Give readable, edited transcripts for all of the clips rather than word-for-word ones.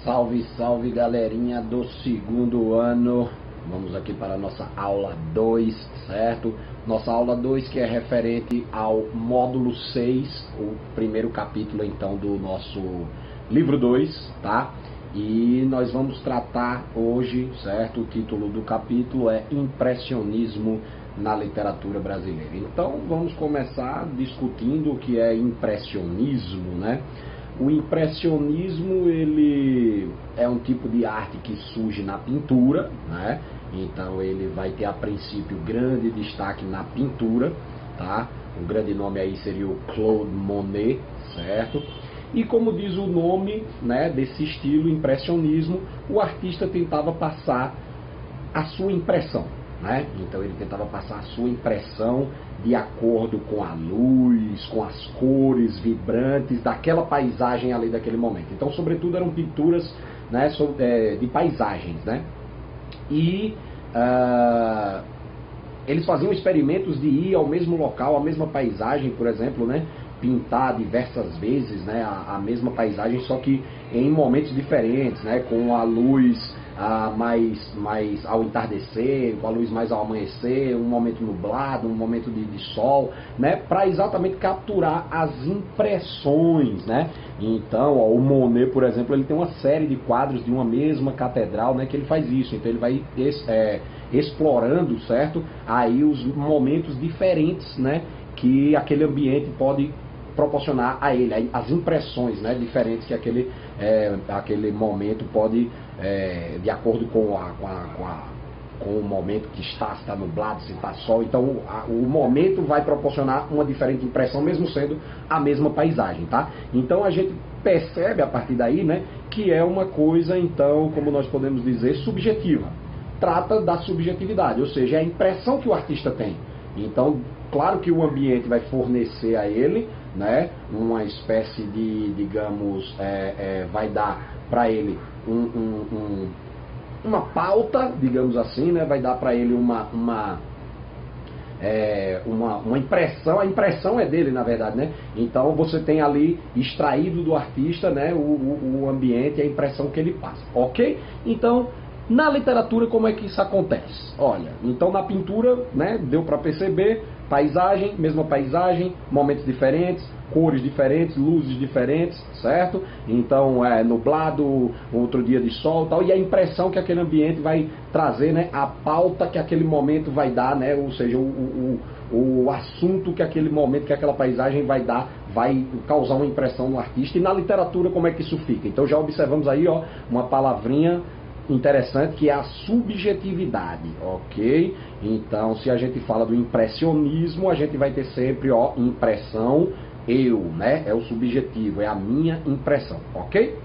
Salve, salve galerinha do segundo ano. Vamos aqui para a nossa aula 2, certo? Nossa aula 2 que é referente ao módulo 6, o primeiro capítulo então do nosso livro 2, tá? E nós vamos tratar hoje, certo? O título do capítulo é Impressionismo na literatura brasileira. Então vamos começar discutindo o que é impressionismo, né? O impressionismo, ele é um tipo de arte que surge na pintura, né? Então ele vai ter a princípio grande destaque na pintura, tá? O grande nome aí seria o Claude Monet, certo? E como diz o nome, né, desse estilo, impressionismo, o artista tentava passar a sua impressão, né? Então ele tentava passar a sua impressão de acordo com a luz, com as cores vibrantes daquela paisagem ali daquele momento. Então, sobretudo, eram pinturas, né, de paisagens, né? E eles faziam experimentos de ir ao mesmo local, à mesma paisagem, por exemplo, né? Pintar diversas vezes, né, a mesma paisagem, só que em momentos diferentes, né, com a luz mais ao entardecer, com a luz mais ao amanhecer, um momento nublado, um momento de sol, né, para exatamente capturar as impressões, né. Então, ó, o Monet, por exemplo, ele tem uma série de quadros de uma mesma catedral, né, que ele faz isso. Então ele vai explorando, certo, aí os momentos diferentes, né, que aquele ambiente pode proporcionar a ele, as impressões, né, diferentes que aquele momento pode, de acordo com o momento que está, se está nublado, se está sol. Então o momento vai proporcionar uma diferente impressão, mesmo sendo a mesma paisagem, tá? Então a gente percebe a partir daí, né, que é uma coisa, então, como nós podemos dizer, subjetiva. Trata da subjetividade, ou seja, é a impressão que o artista tem. Então, claro que o ambiente vai fornecer a ele, né, uma espécie de, digamos, vai dar para ele uma pauta, digamos assim, né, vai dar para ele uma impressão. A impressão é dele, na verdade, né? Então você tem ali extraído do artista, né, o ambiente, a impressão que ele passa, ok? Então, na literatura, como é que isso acontece? Olha, então na pintura, né, deu para perceber, paisagem, mesma paisagem, momentos diferentes, cores diferentes, luzes diferentes, certo? Então é nublado, outro dia de sol e tal, e a impressão que aquele ambiente vai trazer, né, a pauta que aquele momento vai dar, né, ou seja, o assunto que aquele momento, que aquela paisagem vai dar, vai causar uma impressão no artista. E na literatura, como é que isso fica? Então já observamos aí, ó, uma palavrinha interessante que é a subjetividade, ok? Então, se a gente fala do impressionismo, a gente vai ter sempre, ó, impressão, eu, né? É o subjetivo, é a minha impressão, ok?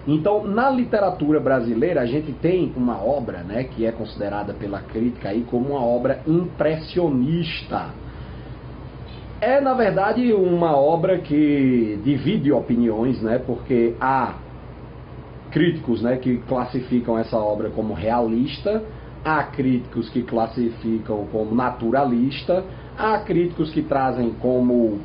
Então, na literatura brasileira, a gente tem uma obra, né, que é considerada pela crítica aí como uma obra impressionista. É, na verdade, uma obra que divide opiniões, né? Porque há críticos, né, que classificam essa obra como realista, há críticos que classificam como naturalista, há críticos que trazem como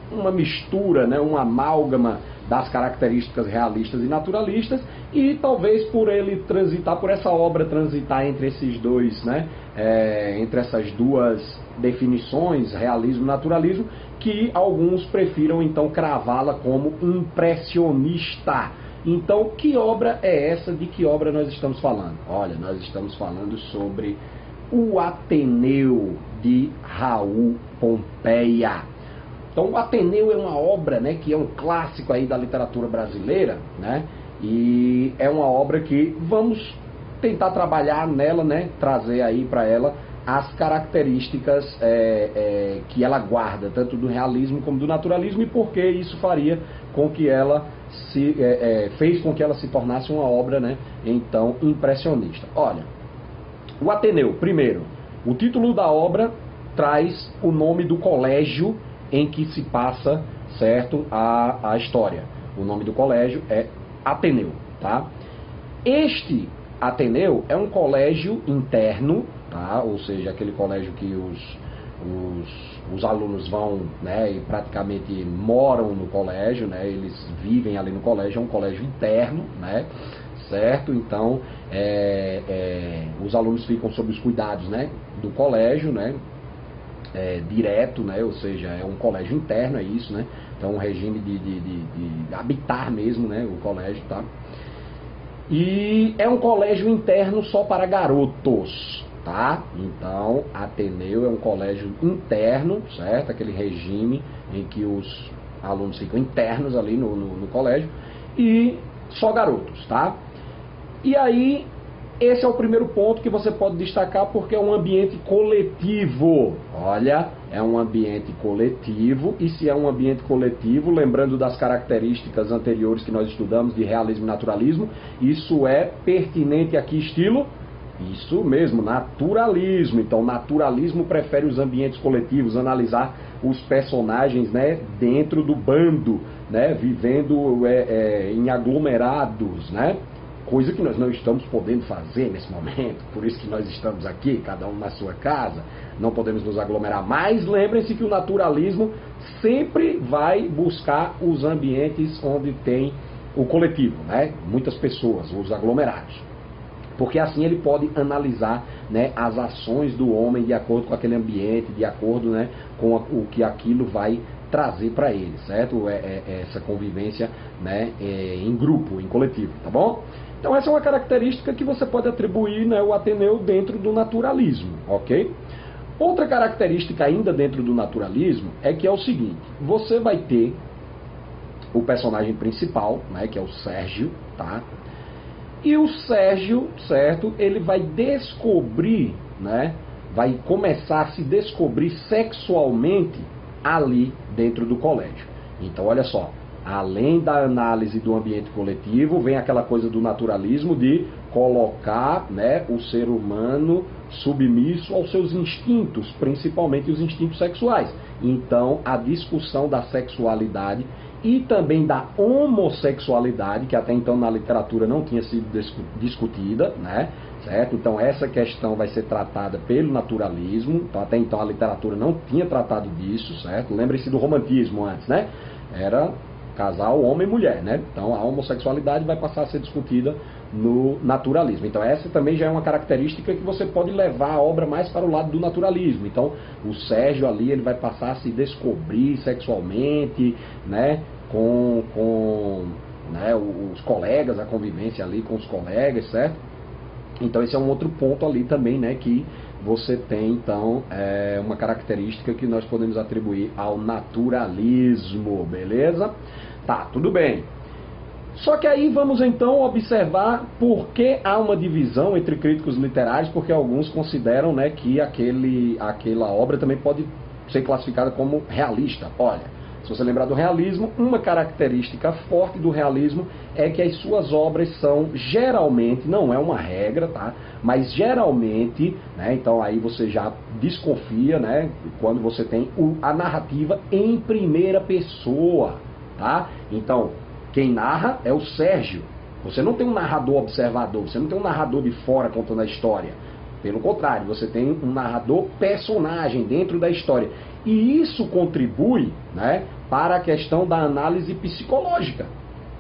uma mistura, né, uma amálgama das características realistas e naturalistas, e talvez por ele transitar, por essa obra transitar entre esses dois, né, entre essas duas definições, realismo e naturalismo, que alguns prefiram então cravá-la como impressionista. Então, que obra é essa? De que obra nós estamos falando? Olha, nós estamos falando sobre o Ateneu de Raul Pompeia. Então, o Ateneu é uma obra, né, que é um clássico aí da literatura brasileira, né? E é uma obra que vamos tentar trabalhar nela, né, trazer aí para ela as características que ela guarda, tanto do realismo como do naturalismo, e por que isso faria com que ela fez com que ela se tornasse uma obra, né, então, impressionista. Olha, o Ateneu, primeiro, o título da obra traz o nome do colégio em que se passa, certo, a história. O nome do colégio é Ateneu, tá? Este Ateneu é um colégio interno, tá? Ou seja, aquele colégio que os alunos vão, né, e praticamente moram no colégio, né, eles vivem ali no colégio, é um colégio interno, né, certo? Então, os alunos ficam sob os cuidados, né, do colégio, né, direto, né, ou seja, é um colégio interno, é isso, né, então um regime de habitar mesmo, né, o colégio, tá? E é um colégio interno só para garotos, tá? Então, Ateneu é um colégio interno, certo? Aquele regime em que os alunos ficam internos ali no colégio e só garotos, tá? E aí, esse é o primeiro ponto que você pode destacar porque é um ambiente coletivo. Olha, é um ambiente coletivo, e se é um ambiente coletivo, lembrando das características anteriores que nós estudamos de realismo e naturalismo, isso é pertinente aqui, estilo? Isso mesmo, naturalismo. Então, naturalismo prefere os ambientes coletivos, analisar os personagens, né, dentro do bando, né, vivendo em aglomerados, né? Coisa que nós não estamos podendo fazer nesse momento, por isso que nós estamos aqui, cada um na sua casa, não podemos nos aglomerar. Mas lembrem-se que o naturalismo sempre vai buscar os ambientes onde tem o coletivo, né? Muitas pessoas, os aglomerados. Porque assim ele pode analisar, né, as ações do homem de acordo com aquele ambiente, de acordo, né, com o que aquilo vai trazer para ele, certo? Essa convivência, né, em grupo, em coletivo, tá bom? Então essa é uma característica que você pode atribuir, né, o Ateneu dentro do naturalismo, ok? Outra característica ainda dentro do naturalismo é que é o seguinte, você vai ter o personagem principal, né, que é o Sérgio, tá? E o Sérgio, certo, ele vai descobrir, né, vai começar a se descobrir sexualmente ali dentro do colégio. Então, olha só, além da análise do ambiente coletivo, vem aquela coisa do naturalismo de colocar, né, o ser humano submisso aos seus instintos, principalmente os instintos sexuais. Então, a discussão da sexualidade e também da homossexualidade, que até então na literatura não tinha sido discutida, né? Certo? Então essa questão vai ser tratada pelo naturalismo, então, até então a literatura não tinha tratado disso, certo? Lembre-se do romantismo antes, né? Era casal homem e mulher, né? Então a homossexualidade vai passar a ser discutida no naturalismo. Então essa também já é uma característica que você pode levar a obra mais para o lado do naturalismo. Então o Sérgio ali ele vai passar a se descobrir sexualmente, né? Com né, os colegas, a convivência ali com os colegas, certo? Então esse é um outro ponto ali também, né, que você tem então uma característica que nós podemos atribuir ao naturalismo, beleza? Tá, tudo bem. Só que aí vamos então observar por que há uma divisão entre críticos literários, porque alguns consideram, né, que aquela obra também pode ser classificada como realista. Olha, se você lembrar do realismo, uma característica forte do realismo é que as suas obras são geralmente, não é uma regra, tá? Mas geralmente, né, então aí você já desconfia, né, quando você tem a narrativa em primeira pessoa, tá? Então, quem narra é o Sérgio. Você não tem um narrador observador, você não tem um narrador de fora contando a história. Pelo contrário, você tem um narrador personagem dentro da história. E isso contribui, né, para a questão da análise psicológica.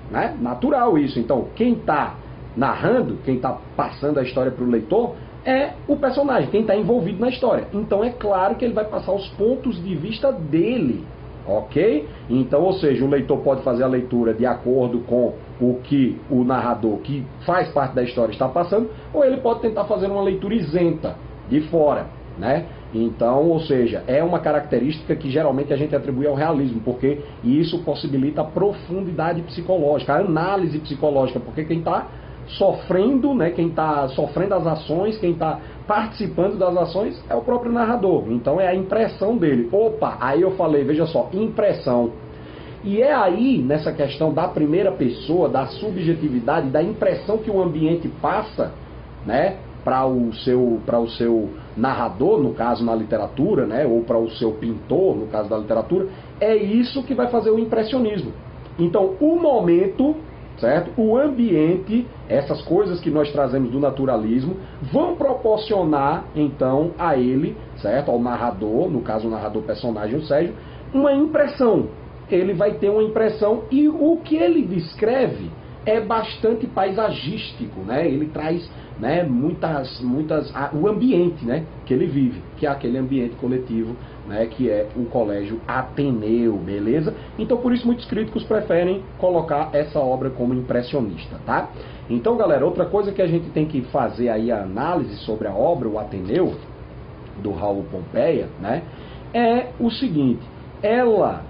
Né? Natural isso. Então, quem está narrando, quem está passando a história para o leitor, é o personagem, quem está envolvido na história. Então, é claro que ele vai passar os pontos de vista dele. Ok? Então, ou seja, o leitor pode fazer a leitura de acordo com o que o narrador, que faz parte da história, está passando, ou ele pode tentar fazer uma leitura isenta, de fora, né? Então, ou seja, é uma característica que geralmente a gente atribui ao realismo, porque isso possibilita a profundidade psicológica, a análise psicológica, porque quem está sofrendo, né, quem está sofrendo as ações, quem está participando das ações é o próprio narrador. Então é a impressão dele. Opa, aí eu falei, veja só, impressão. E é aí, nessa questão da primeira pessoa, da subjetividade, da impressão que o ambiente passa, né, para o seu narrador, no caso na literatura, né, ou para o seu pintor, no caso da literatura, é isso que vai fazer o impressionismo. Então, o momento, certo? O ambiente, essas coisas que nós trazemos do naturalismo, vão proporcionar, então, a ele, certo? Ao narrador, no caso o narrador personagem, o Sérgio, uma impressão. Ele vai ter uma impressão e o que ele descreve é bastante paisagístico, né? Ele traz, né, o ambiente, né, que ele vive, que é aquele ambiente coletivo, né, que é o Colégio Ateneu, beleza? Então por isso muitos críticos preferem colocar essa obra como impressionista, tá? Então, galera, outra coisa que a gente tem que fazer aí a análise sobre a obra, o Ateneu, do Raul Pompeia, né, é o seguinte: ela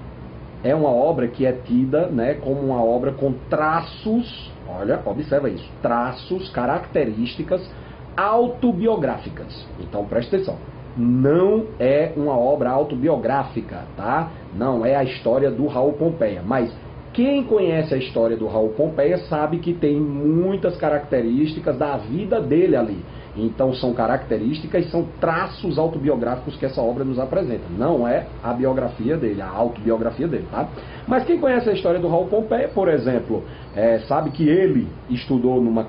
é uma obra que é tida, né, como uma obra com traços, olha, observa isso, traços, características autobiográficas. Então presta atenção, não é uma obra autobiográfica, tá? Não é a história do Raul Pompeia, mas quem conhece a história do Raul Pompeia sabe que tem muitas características da vida dele ali. Então são características, são traços autobiográficos que essa obra nos apresenta. Não é a biografia dele, a autobiografia dele, tá? Mas quem conhece a história do Raul Pompeia, por exemplo, sabe que ele estudou numa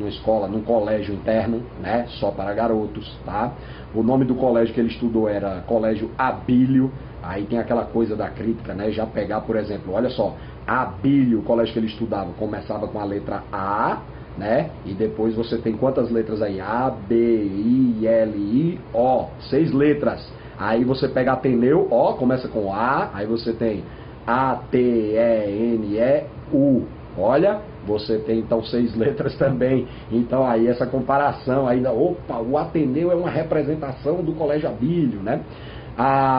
escola, num colégio interno, né, só para garotos, tá? O nome do colégio que ele estudou era Colégio Abílio. Aí tem aquela coisa da crítica, né? Já pegar, por exemplo, olha só, Abílio, o colégio que ele estudava, começava com a letra A, né? E depois você tem quantas letras aí? A, B, I, L, I, O. 6 letras. Aí você pega Ateneu, O, começa com A. Aí você tem A, T, E, N, E, U. Olha, você tem então 6 letras também. Então aí essa comparação ainda, opa, o Ateneu é uma representação do Colégio Abílio, né?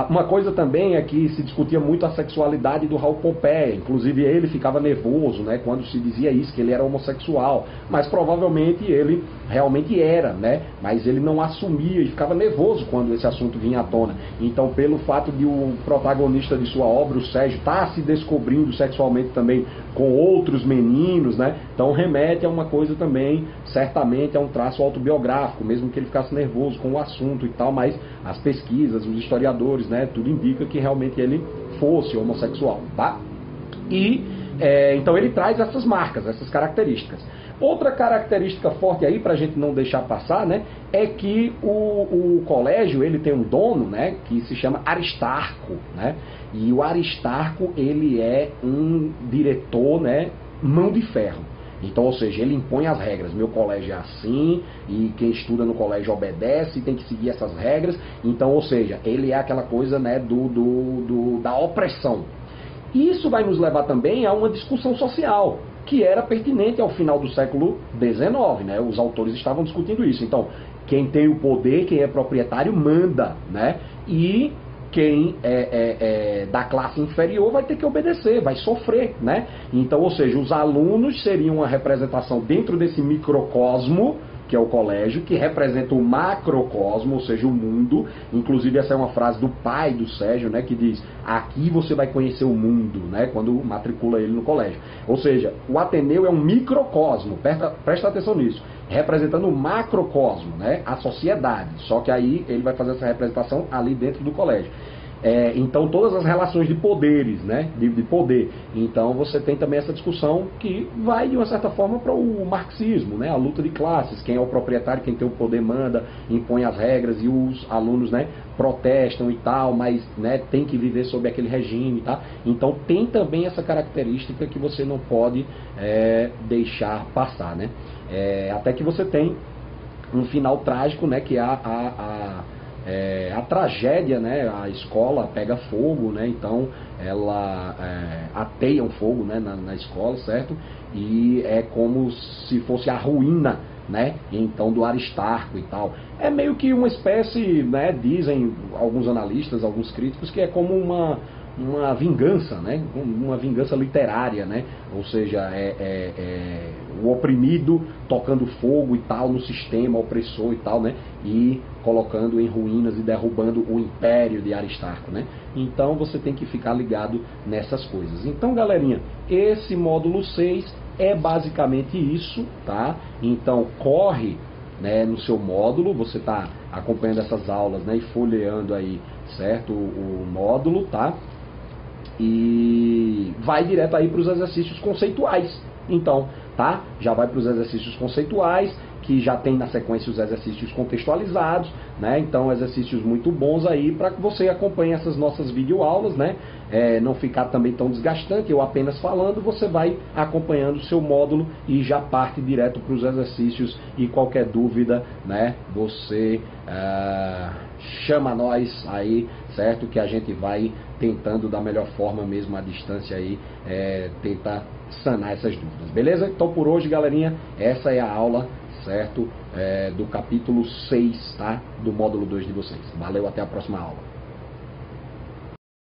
Uma coisa também é que se discutia muito a sexualidade do Raul Pompeia, inclusive ele ficava nervoso, né, quando se dizia isso, que ele era homossexual, mas provavelmente ele realmente era, né, mas ele não assumia e ficava nervoso quando esse assunto vinha à tona. Então, pelo fato de o protagonista de sua obra, o Sérgio, estar se descobrindo sexualmente também com outros meninos, né, então remete a uma coisa também, certamente a um traço autobiográfico, mesmo que ele ficasse nervoso com o assunto e tal, mas as pesquisas, os historiadores, né, tudo indica que realmente ele fosse homossexual, tá? E então ele traz essas marcas, essas características. Outra característica forte aí, para a gente não deixar passar, né, é que o colégio, ele tem um dono, né, que se chama Aristarco, né, e o Aristarco, ele é um diretor, né, mão de ferro. Então, ou seja, ele impõe as regras. Meu colégio é assim, e quem estuda no colégio obedece, tem que seguir essas regras. Então, ou seja, ele é aquela coisa, né, da opressão. Isso vai nos levar também a uma discussão social, que era pertinente ao final do século XIX, né? Os autores estavam discutindo isso. Então, quem tem o poder, quem é proprietário, manda, né? E quem é da classe inferior vai ter que obedecer, vai sofrer, né? Então, ou seja, os alunos seriam uma representação dentro desse microcosmo, que é o colégio, que representa o macrocosmo, ou seja, o mundo. Inclusive, essa é uma frase do pai do Sérgio, né, que diz: aqui você vai conhecer o mundo, né, quando matricula ele no colégio. Ou seja, o Ateneu é um microcosmo, presta atenção nisso, representando o macrocosmo, né, a sociedade. Só que aí ele vai fazer essa representação ali dentro do colégio. Então todas as relações de poderes, né, de poder. Então você tem também essa discussão que vai de uma certa forma para o marxismo, né, a luta de classes, quem é o proprietário, quem tem o poder manda, impõe as regras e os alunos, né, protestam e tal, mas, né, tem que viver sob aquele regime, tá? Então tem também essa característica que você não pode deixar passar, né? Até que você tem um final trágico, né, que é a tragédia, né? A escola pega fogo, né? Então ela ateia um fogo, né, na escola, certo? E é como se fosse a ruína, né? Então do Aristarco e tal. É meio que uma espécie, né? Dizem alguns analistas, alguns críticos, que é como uma vingança, né? Uma vingança literária, né? Ou seja, o oprimido tocando fogo e tal no sistema opressor e tal, né? E colocando em ruínas e derrubando o império de Aristarco, né? Então você tem que ficar ligado nessas coisas. Então, galerinha, esse módulo 6 é basicamente isso, tá? Então corre, né, no seu módulo, você está acompanhando essas aulas, né, e folheando aí, certo, o módulo, tá? e vai direto aí para os exercícios conceituais. Então, tá? Já vai para os exercícios conceituais, que já tem na sequência os exercícios contextualizados, né? Então, exercícios muito bons aí para que você acompanhe essas nossas videoaulas, né? Não ficar também tão desgastante, eu apenas falando, você vai acompanhando o seu módulo e já parte direto para os exercícios, e qualquer dúvida, né? Você chama nós aí, certo? Que a gente vai tentando da melhor forma mesmo à distância aí, tentar sanar essas dúvidas, beleza? Então por hoje, galerinha, essa é a aula, certo? Do capítulo 6, tá? Do módulo 2 de vocês. Valeu, até a próxima aula.